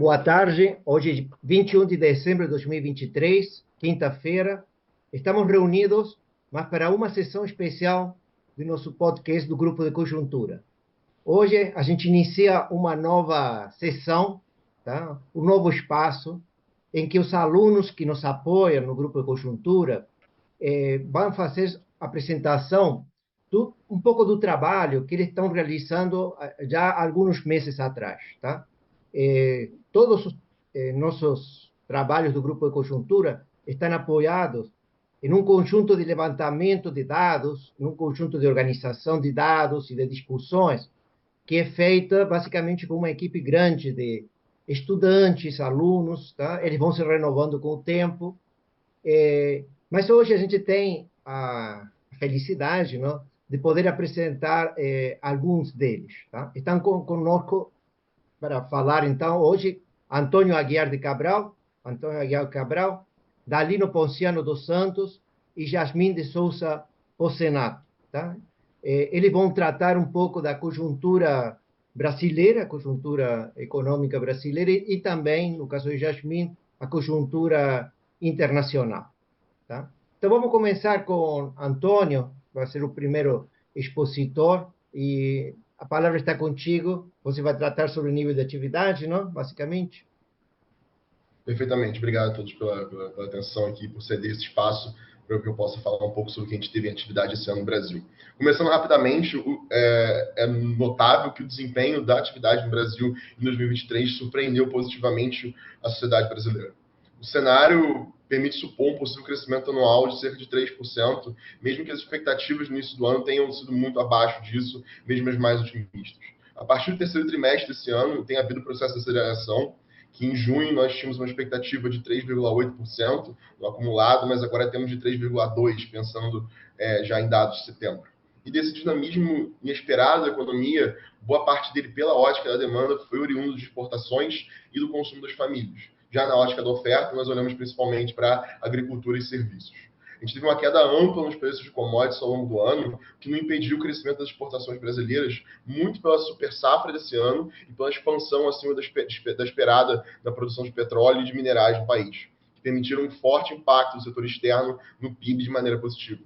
Boa tarde. Hoje é 21 de dezembro de 2023, quinta-feira. Estamos reunidos, mas para uma sessão especial do nosso podcast do Grupo de Conjuntura. Hoje a gente inicia uma nova sessão, tá? Um novo espaço em que os alunos que nos apoiam no Grupo de Conjuntura vão fazer a apresentação um pouco do trabalho que eles estão realizando já há alguns meses atrás, tá? Todos os nossos trabalhos do Grupo de Conjuntura estão apoiados em um conjunto de levantamento de dados, em um conjunto de organização de dados e de discussões, que é feita basicamente por uma equipe grande de estudantes, alunos, tá? Eles vão se renovando com o tempo. Mas hoje a gente tem a felicidade, não, de poder apresentar alguns deles, tá? Estão conosco para falar, então, hoje, Antônio Aguiar Cabral, Dalino Ponciano dos Santos e Jasmine de Souza Pocenato, tá? Eles vão tratar um pouco da conjuntura brasileira, a conjuntura econômica brasileira e também, no caso de Jasmine, a conjuntura internacional, tá? Então, vamos começar com Antônio, vai ser o primeiro expositor, e a palavra está contigo. Você vai tratar sobre o nível de atividade, não? Basicamente. Perfeitamente. Obrigado a todos pela atenção aqui, por ceder esse espaço para que eu possa falar um pouco sobre o que a gente teve em atividade esse ano no Brasil. Começando rapidamente, é notável que o desempenho da atividade no Brasil em 2023 surpreendeu positivamente a sociedade brasileira. O cenário permite supor um possível crescimento anual de cerca de 3%, mesmo que as expectativas no início do ano tenham sido muito abaixo disso, mesmo as mais otimistas. A partir do terceiro trimestre desse ano, tem havido processo de aceleração, que em junho nós tínhamos uma expectativa de 3,8% no acumulado, mas agora temos de 3,2%, pensando já em dados de setembro. E desse dinamismo inesperado da economia, boa parte dele, pela ótica da demanda, foi oriundo de exportações e do consumo das famílias. Já na ótica da oferta, nós olhamos principalmente para agricultura e serviços. A gente teve uma queda ampla nos preços de commodities ao longo do ano, que não impediu o crescimento das exportações brasileiras, muito pela super safra desse ano e pela expansão acima da esperada da produção de petróleo e de minerais no país, que permitiram um forte impacto do setor externo no PIB de maneira positiva.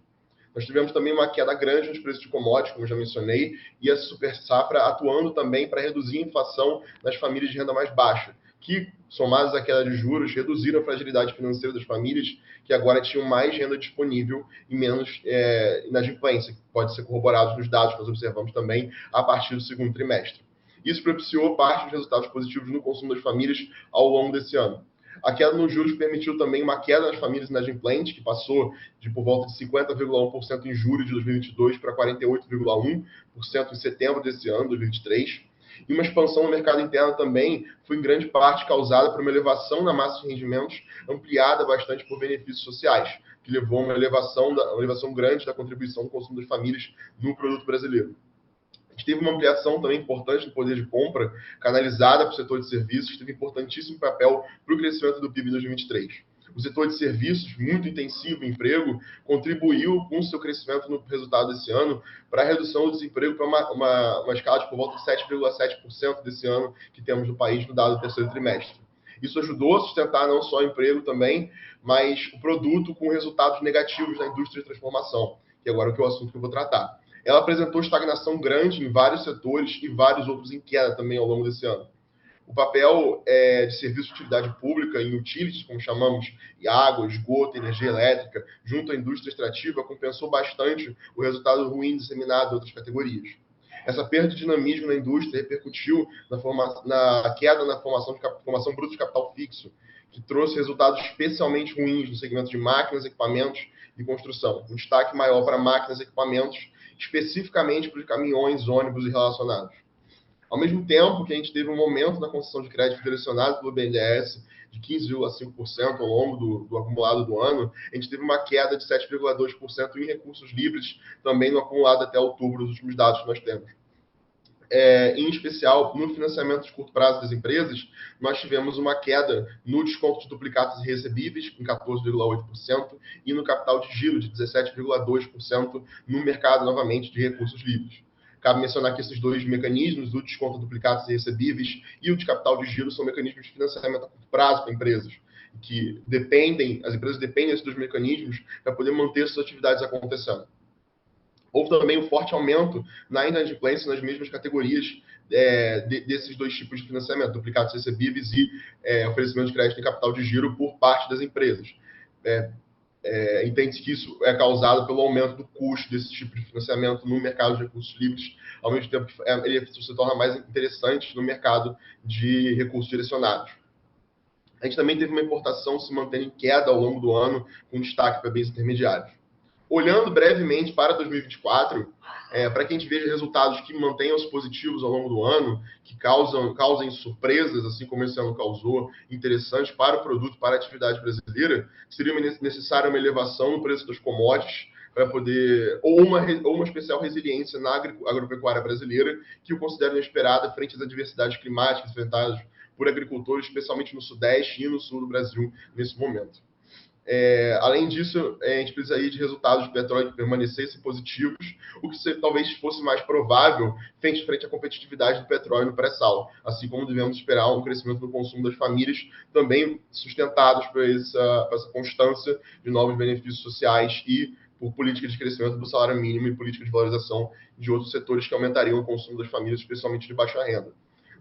Nós tivemos também uma queda grande nos preços de commodities, como já mencionei, e a super safra atuando também para reduzir a inflação nas famílias de renda mais baixa, que, somadas à queda de juros, reduziram a fragilidade financeira das famílias, que agora tinham mais renda disponível e menos inadimplência, que pode ser corroborado nos dados que nós observamos também a partir do segundo trimestre. Isso propiciou parte dos resultados positivos no consumo das famílias ao longo desse ano. A queda nos juros permitiu também uma queda nas famílias inadimplentes, que passou de por volta de 50,1% em julho de 2022 para 48,1% em setembro desse ano, 2023. E uma expansão no mercado interno também foi em grande parte causada por uma elevação na massa de rendimentos ampliada bastante por benefícios sociais, que levou a uma elevação grande da contribuição do consumo das famílias no produto brasileiro. A gente teve uma ampliação também importante do poder de compra, canalizada para o setor de serviços, que teve importantíssimo papel para o crescimento do PIB em 2023. O setor de serviços, muito intensivo em emprego, contribuiu com o seu crescimento no resultado desse ano para a redução do desemprego para uma escala de por volta de 7,7% desse ano que temos no país no dado do terceiro trimestre. Isso ajudou a sustentar não só o emprego também, mas o produto com resultados negativos na indústria de transformação, que agora é o assunto que eu vou tratar. Ela apresentou estagnação grande em vários setores e vários outros em queda também ao longo desse ano. O papel de serviço de utilidade pública em utilities, como chamamos, e água, esgoto, energia elétrica, junto à indústria extrativa, compensou bastante o resultado ruim disseminado em outras categorias. Essa perda de dinamismo na indústria repercutiu na queda na formação bruta de capital fixo, que trouxe resultados especialmente ruins no segmento de máquinas, equipamentos e construção. Um destaque maior para máquinas e equipamentos, especificamente para os caminhões, ônibus e relacionados. Ao mesmo tempo que a gente teve um momento na concessão de crédito direcionado pelo BNDES de 15,5% ao longo do acumulado do ano, a gente teve uma queda de 7,2% em recursos livres, também no acumulado até outubro, dos últimos dados que nós temos. Em especial, no financiamento de curto prazo das empresas, nós tivemos uma queda no desconto de duplicados e recebíveis, em 14,8%, e no capital de giro, de 17,2%, no mercado, novamente, de recursos livres. Cabe mencionar que esses dois mecanismos, o desconto duplicados e recebíveis e o de capital de giro, são mecanismos de financiamento a curto prazo para empresas, que as empresas dependem desses dois mecanismos para poder manter suas atividades acontecendo. Houve também um forte aumento na inadimplência nas mesmas categorias desses dois tipos de financiamento, duplicados recebíveis e oferecimento de crédito em capital de giro por parte das empresas. Entende-se que isso é causado pelo aumento do custo desse tipo de financiamento no mercado de recursos livres, ao mesmo tempo que ele se torna mais interessante no mercado de recursos direcionados. A gente também teve uma importação se mantendo em queda ao longo do ano, com destaque para bens intermediários. Olhando brevemente para 2024, para que a gente veja resultados que mantenham-se positivos ao longo do ano, que causem surpresas, assim como esse ano causou, interessantes para o produto, para a atividade brasileira, seria necessária uma elevação no preço das commodities, para poder, ou uma especial resiliência na agropecuária brasileira, que eu considero inesperada frente às adversidades climáticas enfrentadas por agricultores, especialmente no Sudeste e no Sul do Brasil, nesse momento. Além disso, a gente precisaria de resultados de petróleo que permanecessem positivos, o que talvez fosse mais provável frente à competitividade do petróleo no pré-sal, assim como devemos esperar um crescimento do consumo das famílias, também sustentados por essa constância de novos benefícios sociais e por políticas de crescimento do salário mínimo e políticas de valorização de outros setores que aumentariam o consumo das famílias, especialmente de baixa renda.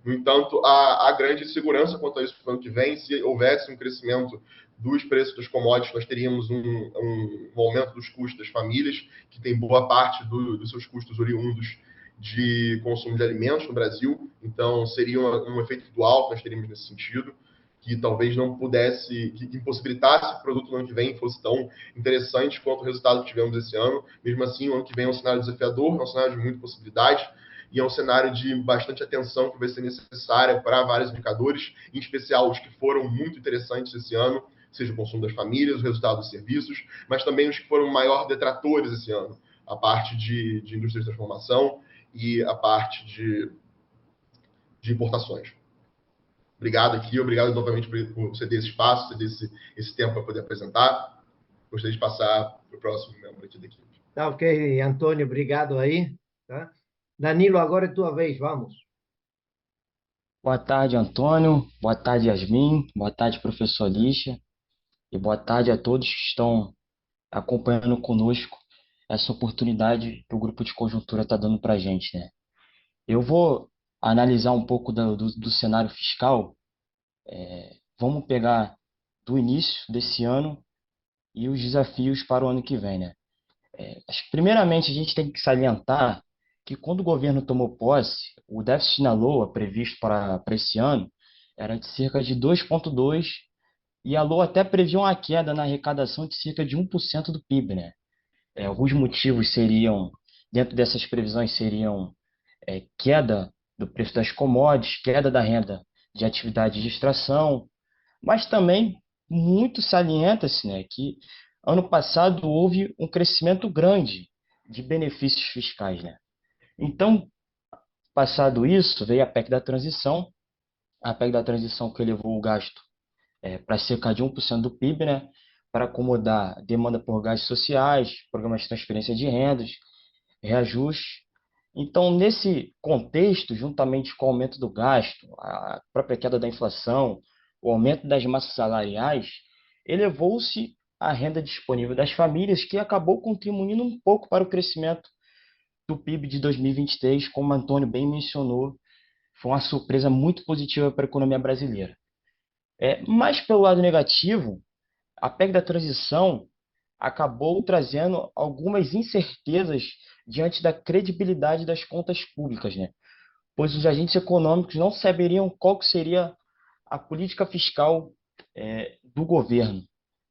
No entanto, há grande insegurança quanto a isso para o ano que vem. Se houvesse um crescimento dos preços dos commodities, nós teríamos um aumento dos custos das famílias, que tem boa parte dos seus custos oriundos de consumo de alimentos no Brasil. Então, seria um efeito dual que nós teríamos nesse sentido, que talvez não pudesse, que impossibilitasse que o produto no ano que vem fosse tão interessante quanto o resultado que tivemos esse ano. Mesmo assim, o ano que vem é um cenário desafiador, é um cenário de muita possibilidade, e é um cenário de bastante atenção que vai ser necessária para vários indicadores, em especial os que foram muito interessantes esse ano, seja o consumo das famílias, o resultado dos serviços, mas também os que foram maior detratores esse ano, a parte de indústria de transformação e a parte de importações. Obrigado aqui, obrigado novamente por ceder esse espaço, ceder esse tempo para poder apresentar. Gostaria de passar para o próximo membro aqui da equipe. Tá ok, Antônio, obrigado aí. Tá? Danilo, agora é tua vez, vamos. Boa tarde, Antônio. Boa tarde, Yasmin. Boa tarde, professor Lixa. E boa tarde a todos que estão acompanhando conosco essa oportunidade que o grupo de conjuntura está dando para a gente, né? Eu vou analisar um pouco do cenário fiscal. Vamos pegar do início desse ano e os desafios para o ano que vem, né? Primeiramente, a gente tem que salientar que quando o governo tomou posse, o déficit na LOA previsto para esse ano era de cerca de 2,2%, e a LOA até previa uma queda na arrecadação de cerca de 1% do PIB, né? Alguns motivos dentro dessas previsões seriam queda do preço das commodities, queda da renda de atividade de extração, mas também muito salienta-se, né, que ano passado houve um crescimento grande de benefícios fiscais, né? Então, passado isso, veio a PEC da transição que elevou o gasto para cerca de 1% do PIB, né, para acomodar demanda por gastos sociais, programas de transferência de rendas, reajuste. Então, nesse contexto, juntamente com o aumento do gasto, a própria queda da inflação, o aumento das massas salariais, elevou-se a renda disponível das famílias, que acabou contribuindo um pouco para o crescimento do PIB de 2023, como o Antônio bem mencionou, foi uma surpresa muito positiva para a economia brasileira. Mas, pelo lado negativo, a PEC da transição acabou trazendo algumas incertezas diante da credibilidade das contas públicas, né? Pois os agentes econômicos não saberiam qual que seria a política fiscal do governo,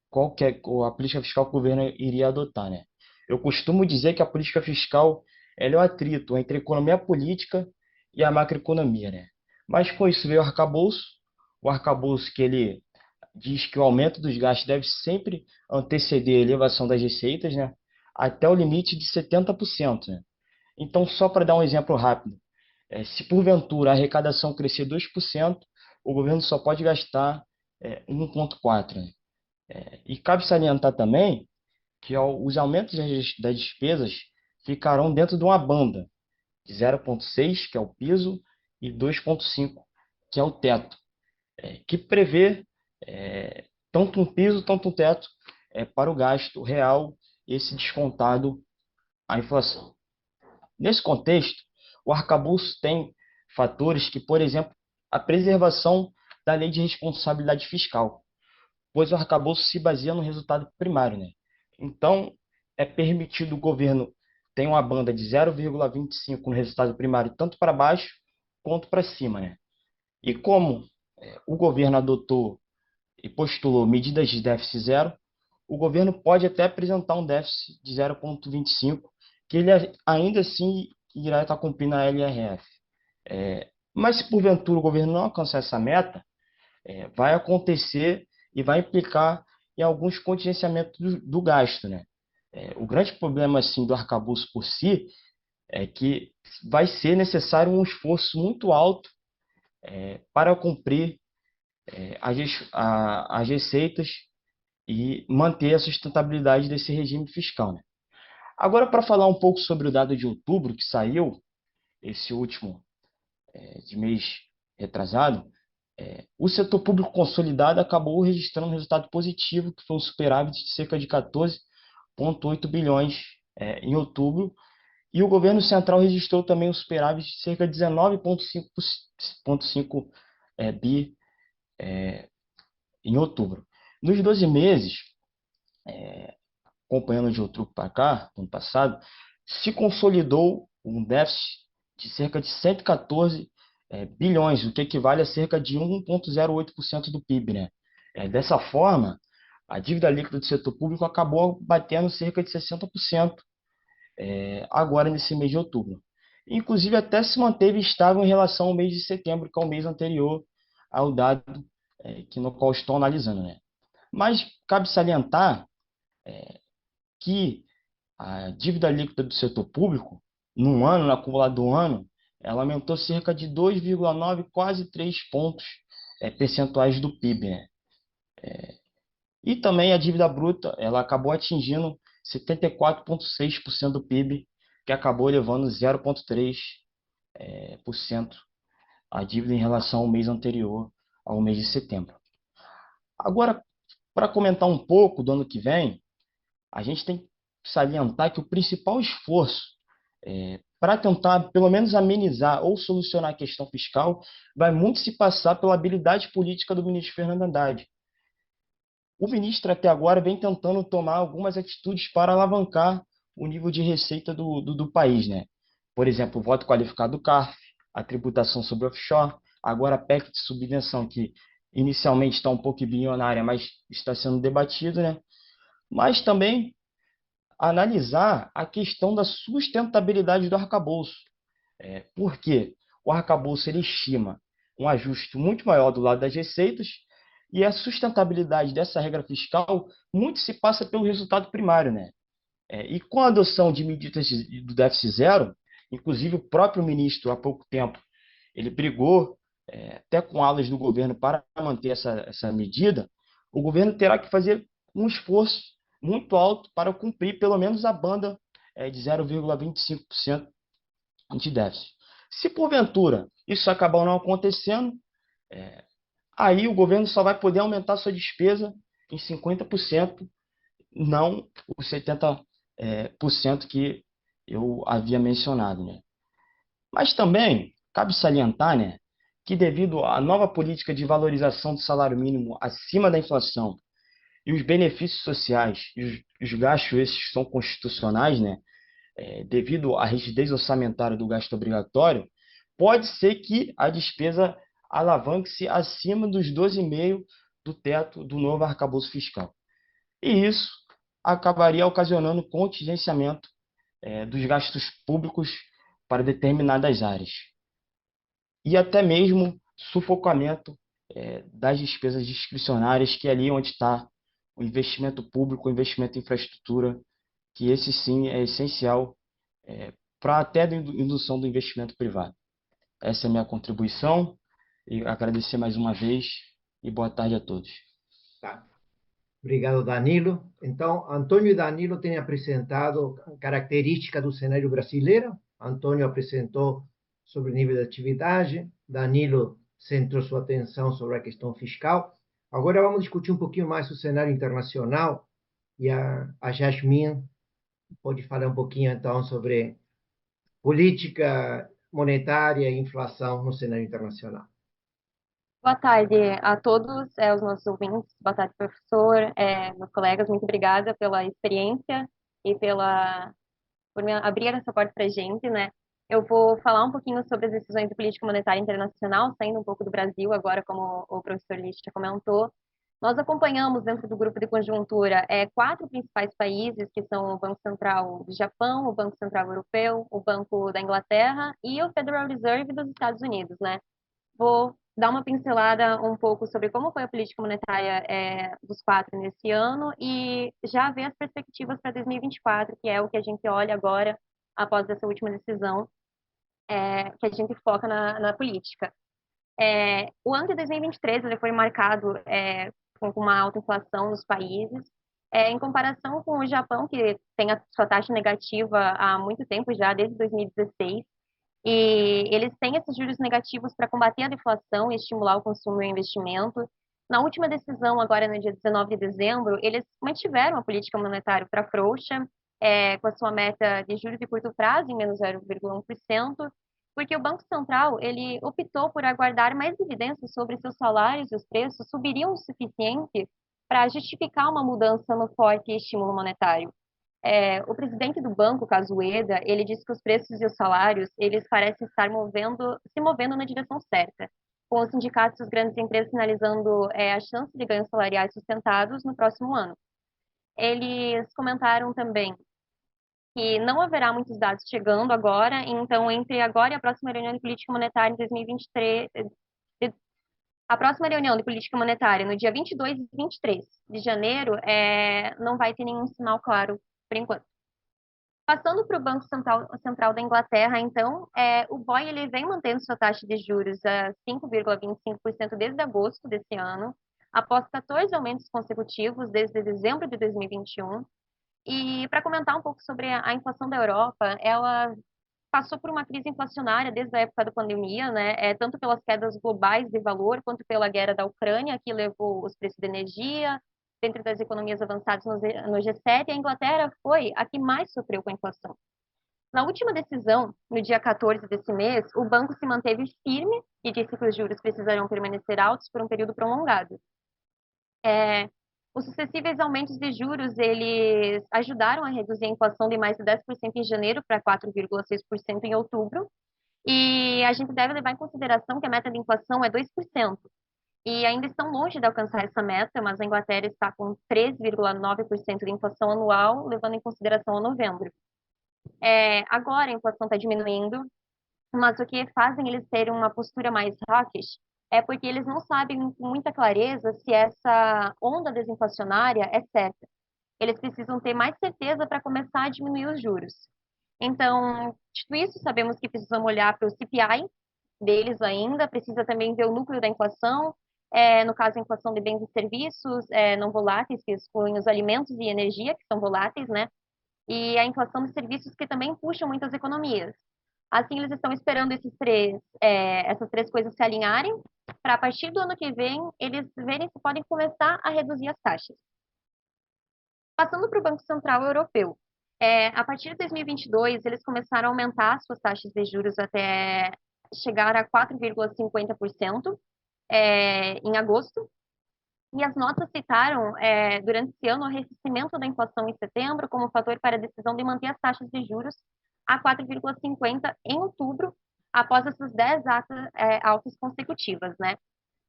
qual que é a política fiscal que o governo iria adotar, né? Eu costumo dizer que a política fiscal ela é o atrito entre a economia política e a macroeconomia, né? Mas com isso veio o arcabouço que ele diz que o aumento dos gastos deve sempre anteceder a elevação das receitas, né? Até o limite de 70%, né? Então, só para dar um exemplo rápido, se porventura a arrecadação crescer 2%, o governo só pode gastar 1,4%, né? E cabe salientar também que os aumentos das despesas ficarão dentro de uma banda, de 0,6, que é o piso, e 2,5, que é o teto, que prevê tanto um piso, tanto um teto para o gasto real, esse descontado a inflação. Nesse contexto, o arcabouço tem fatores que, por exemplo, a preservação da lei de responsabilidade fiscal, pois o arcabouço se baseia no resultado primário, né? Então, é permitido o governo ter uma banda de 0,25 no resultado primário, tanto para baixo quanto para cima, né? E como o governo adotou e postulou medidas de déficit zero, o governo pode até apresentar um déficit de 0,25, que ele ainda assim irá estar cumprindo a LRF. Mas se porventura o governo não alcançar essa meta, vai acontecer e vai implicar em alguns contingenciamentos do gasto, né? O grande problema assim, do arcabouço por si é que vai ser necessário um esforço muito alto para cumprir as receitas e manter a sustentabilidade desse regime fiscal, né? Agora, para falar um pouco sobre o dado de outubro, que saiu, esse último de mês retrasado, o setor público consolidado acabou registrando um resultado positivo, que foi um superávit de cerca de 14,8 bilhões em outubro, e o governo central registrou também um superávit de cerca de 19,5 bi em outubro. Nos 12 meses, acompanhando de outubro para cá, no ano passado, se consolidou um déficit de cerca de 114 bilhões, o que equivale a cerca de 1,08% do PIB, né? Dessa forma, a dívida líquida do setor público acabou batendo cerca de 60% agora nesse mês de outubro. Inclusive, até se manteve estável em relação ao mês de setembro, que é o mês anterior ao dado no qual estou analisando, né? Mas cabe salientar que a dívida líquida do setor público, num ano, no acumulado do ano, ela aumentou cerca de 2,9, quase 3 pontos percentuais do PIB, né? E também a dívida bruta, ela acabou atingindo 74,6% do PIB, que acabou elevando 0,3% a dívida em relação ao mês anterior, ao mês de setembro. Agora, para comentar um pouco do ano que vem, a gente tem que salientar que o principal esforço para tentar, pelo menos, amenizar ou solucionar a questão fiscal vai muito se passar pela habilidade política do ministro Fernando Haddad. O ministro, até agora, vem tentando tomar algumas atitudes para alavancar o nível de receita do país, né? Por exemplo, o voto qualificado do CARF, a tributação sobre offshore, agora a PEC de subvenção, que inicialmente está um pouco bilionária, mas está sendo debatido, né? Mas também analisar a questão da sustentabilidade do arcabouço. Por quê? O arcabouço ele estima um ajuste muito maior do lado das receitas e a sustentabilidade dessa regra fiscal muito se passa pelo resultado primário, né? E com a adoção de medidas do déficit zero, inclusive o próprio ministro, há pouco tempo, ele brigou até com alas do governo para manter essa medida, o governo terá que fazer um esforço muito alto para cumprir pelo menos a banda de 0,25% de déficit. Se porventura isso acabar não acontecendo, aí o governo só vai poder aumentar sua despesa em 50%, não os 70% que eu havia mencionado, né? Mas também cabe salientar, né, que devido à nova política de valorização do salário mínimo acima da inflação e os benefícios sociais e os gastos esses são constitucionais, né, devido à rigidez orçamentária do gasto obrigatório, pode ser que a despesa alavanque-se acima dos 12,5% do teto do novo arcabouço fiscal. E isso acabaria ocasionando contingenciamento dos gastos públicos para determinadas áreas. E até mesmo sufocamento das despesas discricionárias, que é ali onde está o investimento público, o investimento em infraestrutura, que esse sim é essencial para até a indução do investimento privado. Essa é a minha contribuição e agradecer mais uma vez e boa tarde a todos. Tá. Obrigado, Danilo. Então, Antônio e Danilo têm apresentado a característica do cenário brasileiro, Antônio apresentou sobre o nível de atividade, Danilo centrou sua atenção sobre a questão fiscal. Agora vamos discutir um pouquinho mais o cenário internacional e a Jasmine pode falar um pouquinho então sobre política monetária e inflação no cenário internacional. Boa tarde a todos, os nossos ouvintes. Boa tarde, professor, meus colegas. Muito obrigada pela experiência e por me abrir essa porta para a gente, né? Eu vou falar um pouquinho sobre as decisões de política monetária internacional, saindo um pouco do Brasil agora, como o professor Licha comentou. Nós acompanhamos dentro do grupo de conjuntura 4 principais países, que são o Banco Central do Japão, o Banco Central Europeu, o Banco da Inglaterra e o Federal Reserve dos Estados Unidos, né? Vou dar uma pincelada um pouco sobre como foi a política monetária dos 4 nesse ano e já ver as perspectivas para 2024, que é o que a gente olha agora após essa última decisão, que a gente foca na política. O ano de 2023 ele foi marcado com uma alta inflação nos países, em comparação com o Japão, que tem a sua taxa negativa há muito tempo já, desde 2016, e eles têm esses juros negativos para combater a deflação e estimular o consumo e o investimento. Na última decisão, agora no dia 19 de dezembro, eles mantiveram a política monetária para frouxa, com a sua meta de juros de curto prazo em menos 0,1%, porque o Banco Central ele optou por aguardar mais evidências sobre se os salários e os preços subiriam o suficiente para justificar uma mudança no forte estímulo monetário. O presidente do banco, Cazueda, ele disse que os preços e os salários eles parecem estar se movendo na direção certa, com os sindicatos e as grandes empresas sinalizando a chance de ganhos salariais sustentados no próximo ano. Eles comentaram também que não haverá muitos dados chegando agora, então entre agora e a próxima reunião de política monetária em 2023, a próxima reunião de política monetária no dia 22 e 23 de janeiro, não vai ter nenhum sinal claro por enquanto. Passando para o Banco Central da Inglaterra, então, o BOE ele vem mantendo sua taxa de juros a 5,25% desde agosto desse ano, após 14 aumentos consecutivos desde dezembro de 2021. E para comentar um pouco sobre a inflação da Europa, ela passou por uma crise inflacionária desde a época da pandemia, né? Tanto pelas quedas globais de valor, quanto pela guerra da Ucrânia, que levou os preços de energia. Dentro das economias avançadas no G7, a Inglaterra foi a que mais sofreu com a inflação. Na última decisão, no dia 14 desse mês, o banco se manteve firme e disse que os juros precisarão permanecer altos por um período prolongado. Os sucessivos aumentos de juros, eles ajudaram a reduzir a inflação de mais de 10% em janeiro para 4,6% em outubro, e a gente deve levar em consideração que a meta de inflação é 2%, e ainda estão longe de alcançar essa meta, mas a Inglaterra está com 3,9% de inflação anual, levando em consideração a novembro. Agora a inflação está diminuindo, mas o que fazem eles terem uma postura mais hawkish é porque eles não sabem com muita clareza se essa onda desinflacionária é certa. Eles precisam ter mais certeza para começar a diminuir os juros. Então, dito isso, sabemos que precisamos olhar para o CPI deles ainda, precisa também ver o núcleo da inflação, no caso, a inflação de bens e serviços não voláteis, que excluem os alimentos e energia, que são voláteis, né? E a inflação de serviços, que também puxam muitas economias. Assim, eles estão esperando essas três coisas se alinharem, para a partir do ano que vem, eles verem se podem começar a reduzir as taxas. Passando para o Banco Central Europeu. A partir de 2022, eles começaram a aumentar suas taxas de juros até chegar a 4,50% em agosto. E as notas citaram, durante esse ano, o arrefecimento da inflação em setembro como fator para a decisão de manter as taxas de juros a 4,50% em outubro, após essas 10 altas consecutivas, né?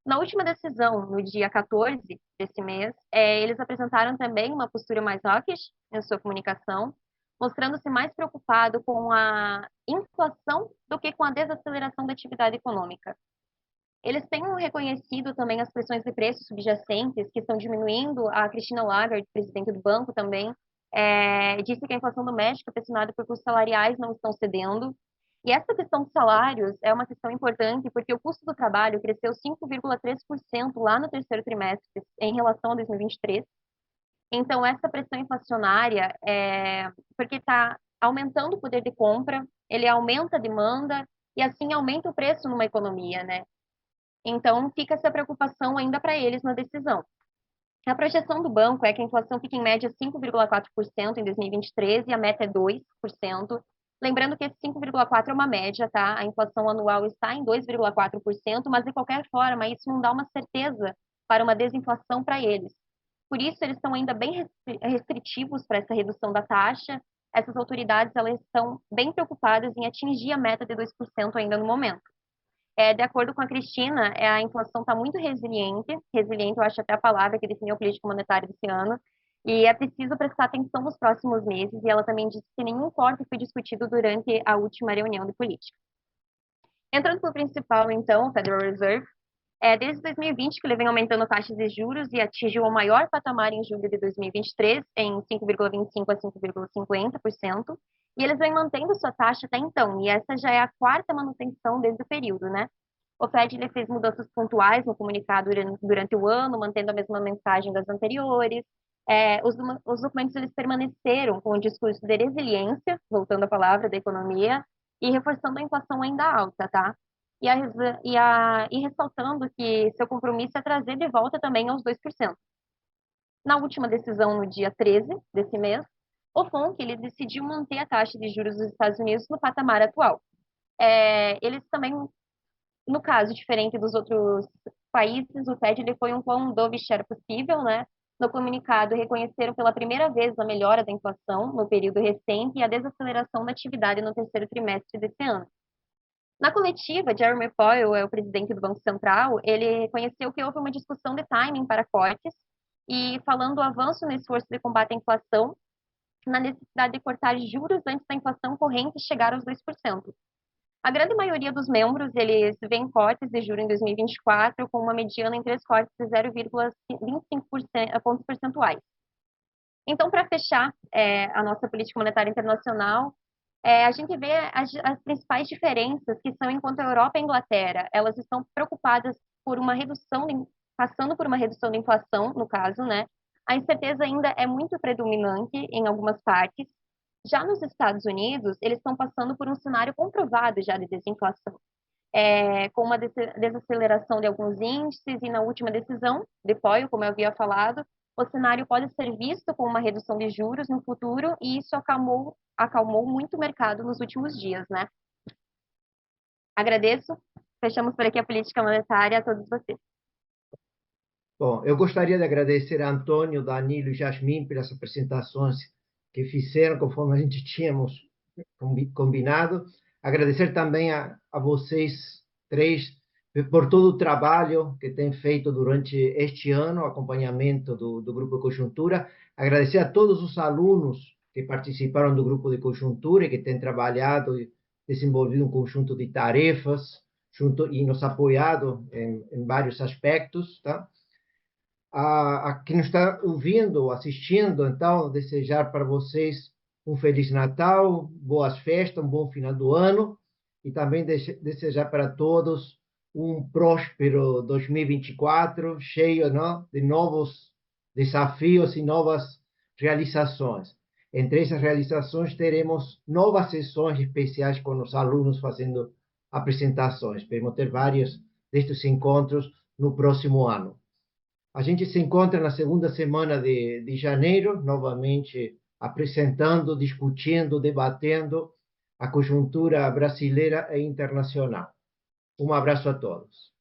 Na última decisão, no dia 14 desse mês, eles apresentaram também uma postura mais hawkish em sua comunicação, mostrando-se mais preocupado com a inflação do que com a desaceleração da atividade econômica. Eles têm reconhecido também as pressões de preços subjacentes que estão diminuindo. A Christine Lagarde, presidente do banco, também disse que a inflação doméstica pressionada por custos salariais não estão cedendo. E essa questão dos salários é uma questão importante porque o custo do trabalho cresceu 5,3% lá no terceiro trimestre em relação a 2023. Então, essa pressão inflacionária, porque está aumentando o poder de compra ele aumenta a demanda e assim aumenta o preço numa economia, né? Então fica essa preocupação ainda para eles na decisão. A projeção do banco é que a inflação fique em média 5,4% em 2023 e a meta é 2%. Lembrando que esse 5,4% é uma média, tá? A inflação anual está em 2,4%, mas de qualquer forma isso não dá uma certeza para uma desinflação para eles. Por isso eles estão ainda bem restritivos para essa redução da taxa. Essas autoridades elas estão bem preocupadas em atingir a meta de 2% ainda no momento. De acordo com a Cristina, a inflação está muito resiliente, eu acho até a palavra que definiu a política monetária desse ano, e é preciso prestar atenção nos próximos meses, e ela também disse que nenhum corte foi discutido durante a última reunião de política. Entrando para o principal, então, o Federal Reserve, desde 2020 que ele vem aumentando taxas de juros e atingiu o maior patamar em julho de 2023, em 5,25% a 5,50%, e eles vêm mantendo sua taxa até então, e essa já é a quarta manutenção desde o período, né? O Fed ele fez mudanças pontuais no comunicado durante o ano, mantendo a mesma mensagem das anteriores. Os documentos eles permaneceram com o discurso de resiliência, voltando à palavra, da economia, e reforçando a inflação ainda alta, tá? E ressaltando que seu compromisso é trazer de volta também aos 2%. Na última decisão, no dia 13 desse mês, o FONC ele decidiu manter a taxa de juros dos Estados Unidos no patamar atual. Eles também, no caso, diferente dos outros países, o Fed ele foi um quão dovish era possível, né? No comunicado, reconheceram pela primeira vez a melhora da inflação no período recente e a desaceleração da atividade no terceiro trimestre desse ano. Na coletiva, Jeremy Powell, o presidente do Banco Central, ele reconheceu que houve uma discussão de timing para cortes e falando do avanço no esforço de combate à inflação, na necessidade de cortar juros antes da inflação corrente chegar aos 2%. A grande maioria dos membros, eles veem cortes de juros em 2024 com uma mediana em 3 cortes de 0,25 pontos percentuais. Então, para fechar a nossa política monetária internacional, a gente vê as principais diferenças, que são enquanto a Europa e a Inglaterra, elas estão preocupadas por uma redução, passando por uma redução da inflação, no caso, né? A incerteza ainda é muito predominante em algumas partes. Já nos Estados Unidos, eles estão passando por um cenário comprovado já de desinflação, com uma desaceleração de alguns índices e na última decisão, de Powell, como eu havia falado, o cenário pode ser visto como uma redução de juros no futuro e isso acalmou muito o mercado nos últimos dias, né? Agradeço. Fechamos por aqui a política monetária a todos vocês. Bom, eu gostaria de agradecer a Antônio, Danilo e Jasmin pelas apresentações que fizeram, conforme a gente tínhamos combinado. Agradecer também a vocês três por todo o trabalho que têm feito durante este ano, acompanhamento do Grupo de Conjuntura. Agradecer a todos os alunos que participaram do Grupo de Conjuntura e que têm trabalhado e desenvolvido um conjunto de tarefas e nos apoiado em vários aspectos, tá? A quem está ouvindo, assistindo, então, desejar para vocês um Feliz Natal, boas festas, um bom final do ano, e também desejar para todos um próspero 2024, cheio, não, de novos desafios e novas realizações. Entre essas realizações, teremos novas sessões especiais com os alunos fazendo apresentações. Esperamos ter vários destes encontros no próximo ano. A gente se encontra na segunda semana de janeiro, novamente apresentando, discutindo, debatendo a conjuntura brasileira e internacional. Um abraço a todos.